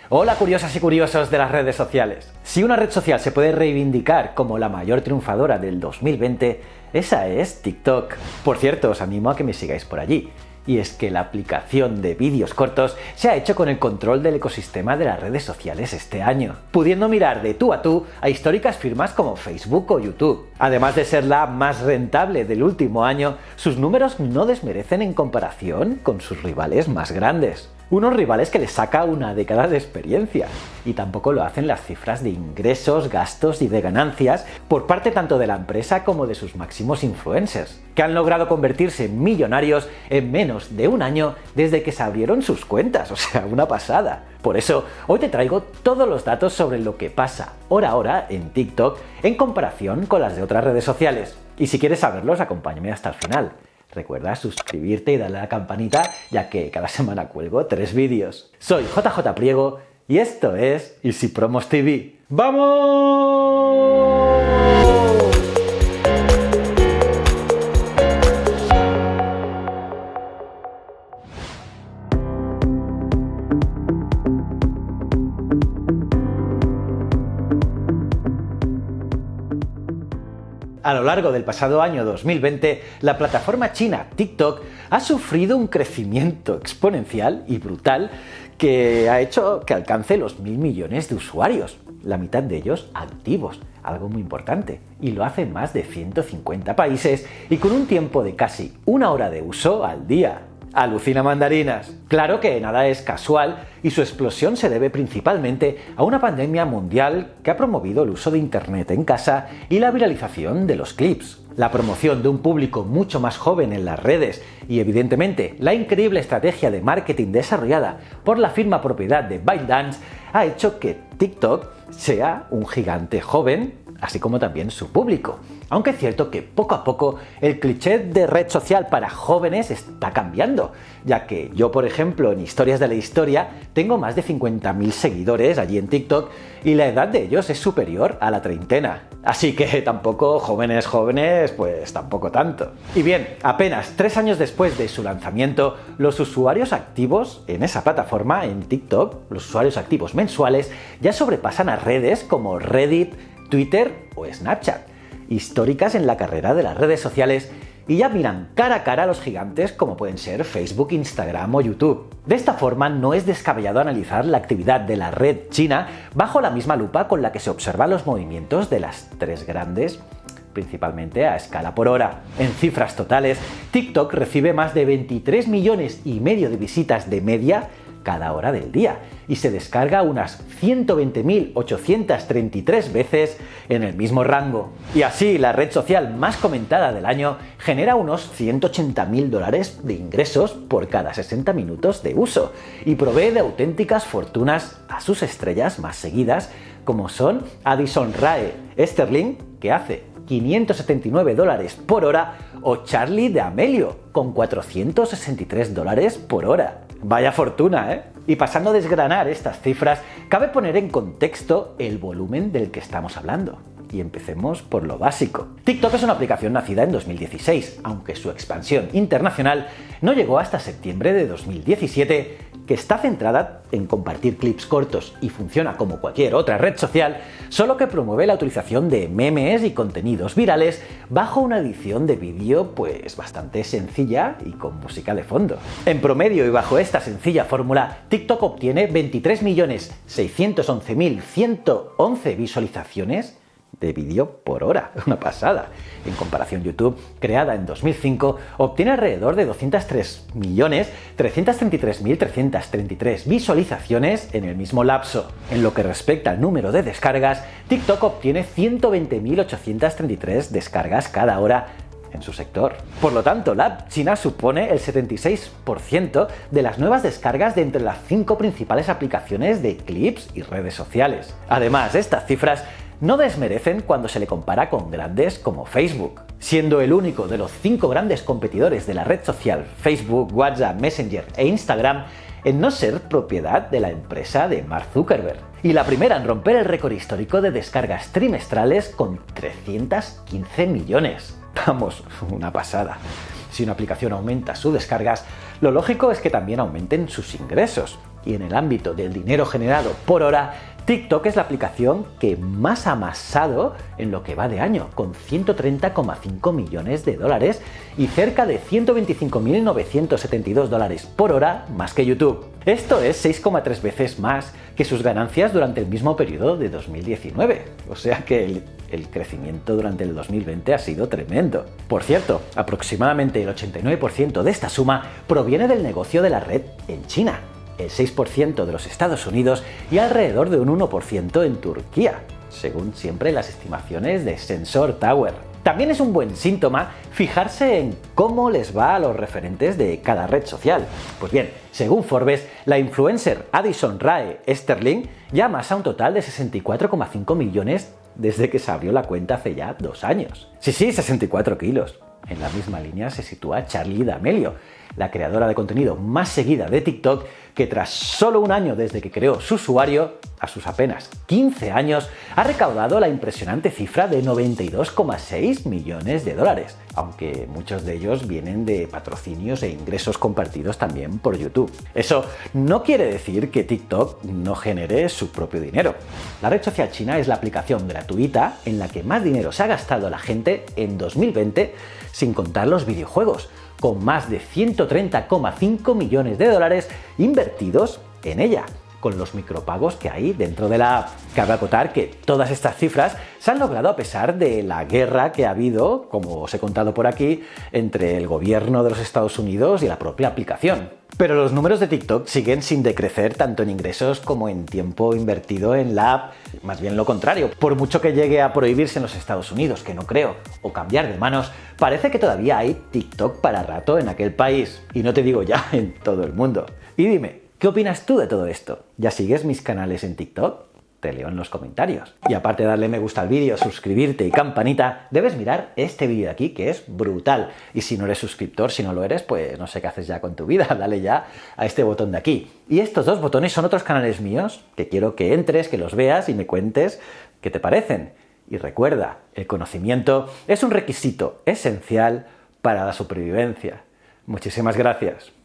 Hola curiosas y curiosos de las redes sociales. Si una red social se puede reivindicar como la mayor triunfadora del 2020, esa es TikTok. Por cierto, os animo a que me sigáis por allí. Y es que la aplicación de vídeos cortos se ha hecho con el control del ecosistema de las redes sociales este año, pudiendo mirar de tú a históricas firmas como Facebook o YouTube. Además de ser la más rentable del último año, sus números no desmerecen en comparación con sus rivales más grandes. Unos rivales que les saca una década de experiencia. Y tampoco lo hacen las cifras de ingresos, gastos y de ganancias por parte tanto de la empresa como de sus máximos influencers, que han logrado convertirse en millonarios en menos de un año desde que se abrieron sus cuentas, o sea, una pasada. Por eso, hoy te traigo todos los datos sobre lo que pasa hora a hora en TikTok en comparación con las de otras redes sociales. Y si quieres saberlos, acompáñame hasta el final. Recuerda suscribirte y darle a la campanita, ya que cada semana cuelgo 3 vídeos. Soy JJ Priego y esto es Easy Promos TV. ¡Vamos! A lo largo del pasado año 2020, la plataforma china TikTok ha sufrido un crecimiento exponencial y brutal que ha hecho que alcance los 1.000 millones de usuarios, la mitad de ellos activos, algo muy importante, y lo hace en más de 150 países y con un tiempo de casi 1 hora de uso al día. Alucina mandarinas. Claro que nada es casual y su explosión se debe principalmente a una pandemia mundial que ha promovido el uso de Internet en casa y la viralización de los clips. La promoción de un público mucho más joven en las redes y evidentemente la increíble estrategia de marketing desarrollada por la firma propiedad de ByteDance ha hecho que TikTok sea un gigante joven, así como también su público. Aunque es cierto que poco a poco el cliché de red social para jóvenes está cambiando, ya que yo, por ejemplo, en Historias de la Historia tengo más de 50.000 seguidores allí en TikTok y la edad de ellos es superior a la treintena. Así que tampoco jóvenes, pues tampoco tanto. Y bien, apenas 3 años después de su lanzamiento, los usuarios activos en esa plataforma, en TikTok, los usuarios activos mensuales, ya sobrepasan a redes como Reddit, Twitter o Snapchat, históricas en la carrera de las redes sociales, y ya miran cara a cara a los gigantes como pueden ser Facebook, Instagram o YouTube. De esta forma no es descabellado analizar la actividad de la red china bajo la misma lupa con la que se observan los movimientos de las 3 grandes, principalmente a escala por hora. En cifras totales, TikTok recibe más de 23,5 millones de visitas de media cada hora del día y se descarga unas 120.833 veces en el mismo rango. Y así, la red social más comentada del año genera unos $180.000 de ingresos por cada 60 minutos de uso y provee de auténticas fortunas a sus estrellas más seguidas, como son Addison Rae Sterling, que hace $579 por hora, o Charli D'Amelio, con $463 por hora. Vaya fortuna, ¿eh? Y pasando a desgranar estas cifras, cabe poner en contexto el volumen del que estamos hablando. Y empecemos por lo básico. TikTok es una aplicación nacida en 2016, aunque su expansión internacional no llegó hasta septiembre de 2017, que está centrada en compartir clips cortos y funciona como cualquier otra red social, solo que promueve la utilización de memes y contenidos virales bajo una edición de vídeo pues bastante sencilla y con música de fondo. En promedio y bajo esta sencilla fórmula, TikTok obtiene 23.611.111 visualizaciones de vídeo por hora, una pasada. En comparación, YouTube, creada en 2005, obtiene alrededor de 203.333.333 visualizaciones en el mismo lapso. En lo que respecta al número de descargas, TikTok obtiene 120.833 descargas cada hora en su sector. Por lo tanto, la app china supone el 76% de las nuevas descargas de entre las 5 principales aplicaciones de clips y redes sociales. Además, estas cifras no desmerecen cuando se le compara con grandes como Facebook, siendo el único de los 5 grandes competidores de la red social Facebook, WhatsApp, Messenger e Instagram en no ser propiedad de la empresa de Mark Zuckerberg, y la primera en romper el récord histórico de descargas trimestrales con 315 millones. Vamos, una pasada. Si una aplicación aumenta sus descargas, lo lógico es que también aumenten sus ingresos. Y en el ámbito del dinero generado por hora, TikTok es la aplicación que más ha amasado en lo que va de año, con 130,5 millones de dólares y cerca de 125.972 dólares por hora más que YouTube. Esto es 6,3 veces más que sus ganancias durante el mismo periodo de 2019. O sea que el crecimiento durante el 2020 ha sido tremendo. Por cierto, aproximadamente el 89% de esta suma proviene del negocio de la red en China, el 6% de los Estados Unidos y alrededor de un 1% en Turquía, según siempre las estimaciones de Sensor Tower. También es un buen síntoma fijarse en cómo les va a los referentes de cada red social. Pues bien, según Forbes, la influencer Addison Rae Sterling ya amasa un total de 64,5 millones desde que se abrió la cuenta hace ya 2 años. Sí, 64 kilos. En la misma línea se sitúa Charli D'Amelio, la creadora de contenido más seguida de TikTok, que tras solo un año desde que creó su usuario, a sus apenas 15 años, ha recaudado la impresionante cifra de 92,6 millones de dólares, aunque muchos de ellos vienen de patrocinios e ingresos compartidos también por YouTube. Eso no quiere decir que TikTok no genere su propio dinero. La red social china es la aplicación gratuita en la que más dinero se ha gastado la gente en 2020, sin contar los videojuegos, con más de 130,5 millones de dólares invertidos en ella, con los micropagos que hay dentro de la app. Cabe acotar que todas estas cifras se han logrado a pesar de la guerra que ha habido, como os he contado por aquí, entre el gobierno de los Estados Unidos y la propia aplicación. Pero los números de TikTok siguen sin decrecer tanto en ingresos como en tiempo invertido en la app, más bien lo contrario. Por mucho que llegue a prohibirse en los Estados Unidos, que no creo, o cambiar de manos, parece que todavía hay TikTok para rato en aquel país, y no te digo ya en todo el mundo. Y dime, ¿qué opinas tú de todo esto? ¿Ya sigues mis canales en TikTok? Te leo en los comentarios. Y aparte de darle me gusta al vídeo, suscribirte y campanita, debes mirar este vídeo de aquí que es brutal. Y si no eres suscriptor, si no lo eres, pues no sé qué haces ya con tu vida, dale ya a este botón de aquí. Y estos 2 botones son otros canales míos que quiero que entres, que los veas y me cuentes qué te parecen. Y recuerda, el conocimiento es un requisito esencial para la supervivencia. Muchísimas gracias.